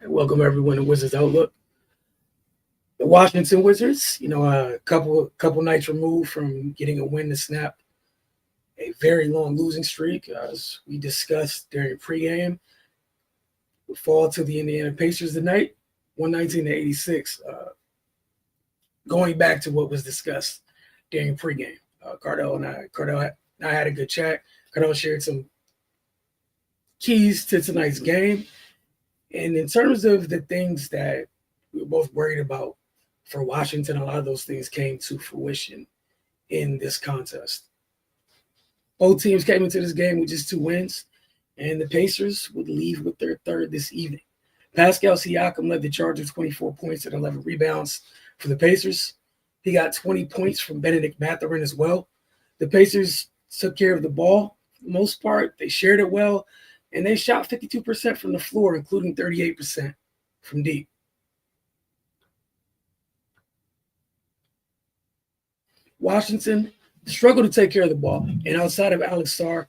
Welcome everyone to Wizards Outlook. The Washington Wizards, a couple nights removed from getting a win to snap a very long losing streak, as we discussed during pregame. We fall to the Indiana Pacers tonight, 119-86. Going back to what was discussed during pregame, Cardell and I had a good chat. Cardell shared some keys to tonight's game. And in terms of the things that we were both worried about for Washington, a lot of those things came to fruition in this contest. Both teams came into this game with just 2 wins, and the Pacers would leave with their third this evening. Pascal Siakam led the charge with 24 points and 11 rebounds for the Pacers. He got 20 points from Benedict Mathurin as well. The Pacers took care of the ball for the most part. They shared it well, and they shot 52% from the floor, including 38% from deep. Washington struggled to take care of the ball, and outside of Alex Sarr,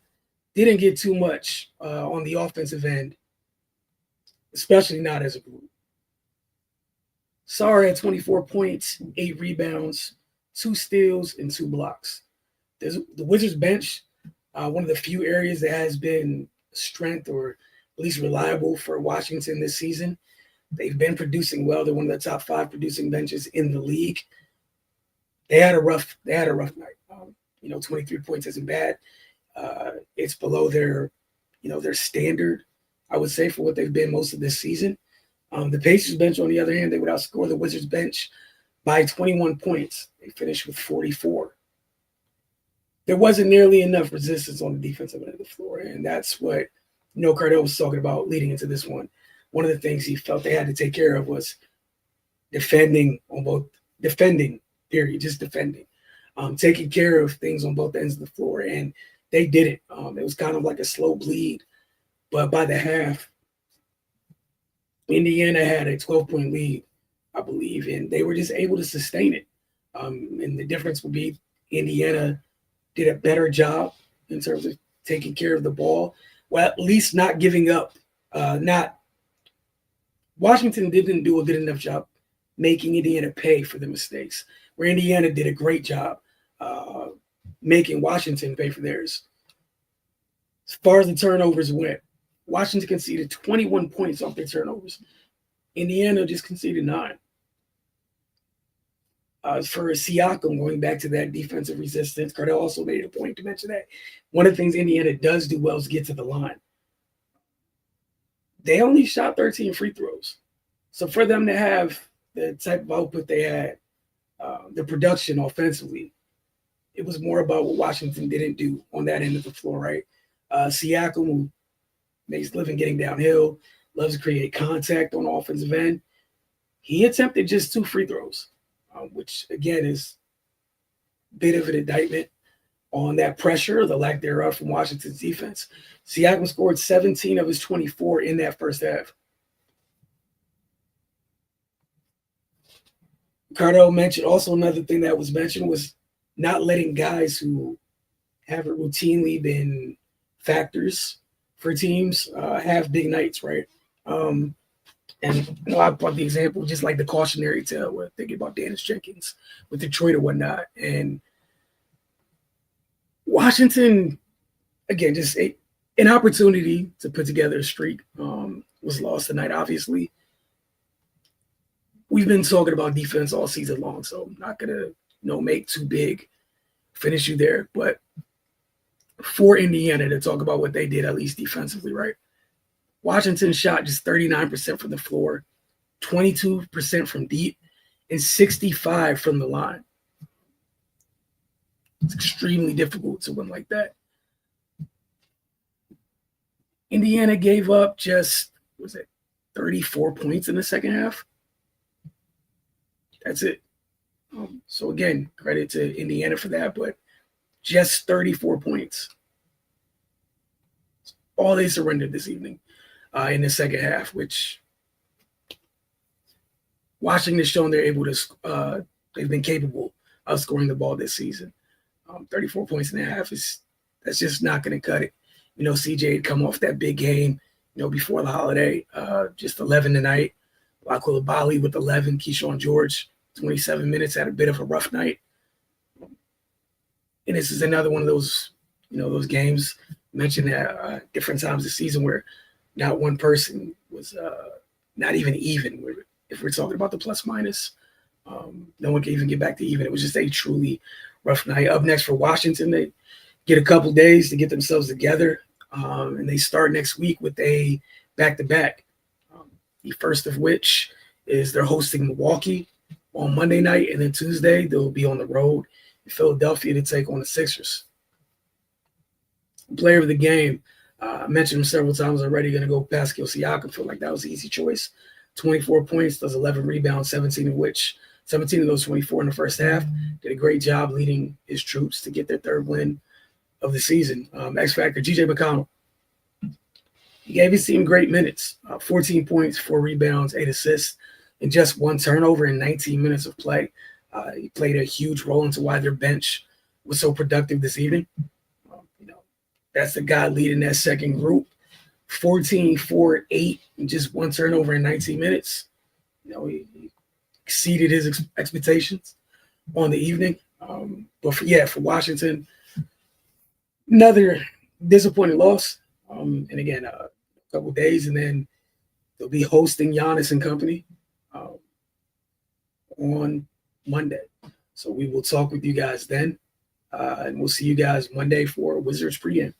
didn't get too much on the offensive end, especially not as a group. Sarr had 24 points, 8 rebounds, 2 steals, and 2 blocks. The Wizards bench, one of the few areas that has been strength or at least reliable for Washington this season. They've been producing well. They're one of the top 5 producing benches in the league. They had a rough night. 23 points isn't bad. It's below their standard, I would say, for what they've been most of this season. The Pacers bench, on the other hand, they would outscore the Wizards bench by 21 points. They finished with 44. There wasn't nearly enough resistance on the defensive end of the floor, and that's what Cardell was talking about leading into this one. One of the things he felt they had to take care of was defending, period, just defending. Taking care of things on both ends of the floor, and they did it. It was kind of like a slow bleed, but by the half, Indiana had a 12-point lead, I believe, and they were just able to sustain it. And the difference would be Indiana did a better job in terms of taking care of the ball, well, at least not giving up. Washington didn't do a good enough job making Indiana pay for the mistakes, where Indiana did a great job making Washington pay for theirs. As far as the turnovers went, Washington conceded 21 points off their turnovers. Indiana just conceded 9. For Siakam, going back to that defensive resistance, Cardell also made a point to mention that one of the things Indiana does do well is get to the line. They only shot 13 free throws. So for them to have the type of output they had, the production offensively, it was more about what Washington didn't do on that end of the floor, right? Siakam, who makes a living getting downhill, loves to create contact on the offensive end. He attempted just 2 free throws, which, again, is a bit of an indictment on that pressure, the lack thereof from Washington's defense. Siakam scored 17 of his 24 in that first half. Cardell mentioned also another thing that was mentioned was not letting guys who haven't routinely been factors for teams have big nights, right? And I brought the example just like the cautionary tale where thinking about Dennis Jenkins with Detroit or whatnot. And Washington, again, just an opportunity to put together a streak was lost tonight, obviously. We've been talking about defense all season long, so I'm not going to make too big finish you there. But for Indiana to talk about what they did, at least defensively, right? Washington shot just 39% from the floor, 22% from deep, and 65% from the line. It's extremely difficult to win like that. Indiana gave up just, 34 points in the second half? That's it. So, again, credit to Indiana for that, but just 34 points. All they surrendered this evening in the second half, which Washington has shown they're able to they've been capable of scoring the ball this season. 34 points and a half that's just not going to cut it. CJ had come off that big game before the holiday. Just 11 tonight. Lachlan Bali with 11. Keyshawn George, 27 minutes, had a bit of a rough night. And this is another one of those, those games mentioned at different times this season where not one person was not even. If we're talking about the plus minus, no one can even get back to even. It was just a truly rough night. Up next for Washington, they get a couple days to get themselves together, and they start next week with a back-to-back. The first of which is they're hosting Milwaukee on Monday night, and then Tuesday they'll be on the road in Philadelphia to take on the Sixers. Player of the game, I mentioned him several times already, going to go Pascal Siakam. Feel like that was an easy choice. 24 points, does 11 rebounds, 17 of those 24 in the first half. Did a great job leading his troops to get their third win of the season. X Factor, G.J. McConnell. He gave his team great minutes, 14 points, 4 rebounds, 8 assists, and just 1 turnover in 19 minutes of play. He played a huge role into why their bench was so productive this evening. That's the guy leading that second group. 14, 4, 8, and just 1 turnover in 19 minutes. He exceeded his expectations on the evening. But for Washington, another disappointing loss. And again, a couple days, and then they'll be hosting Giannis and company on Monday. So we will talk with you guys then, and we'll see you guys Monday for Wizards pregame.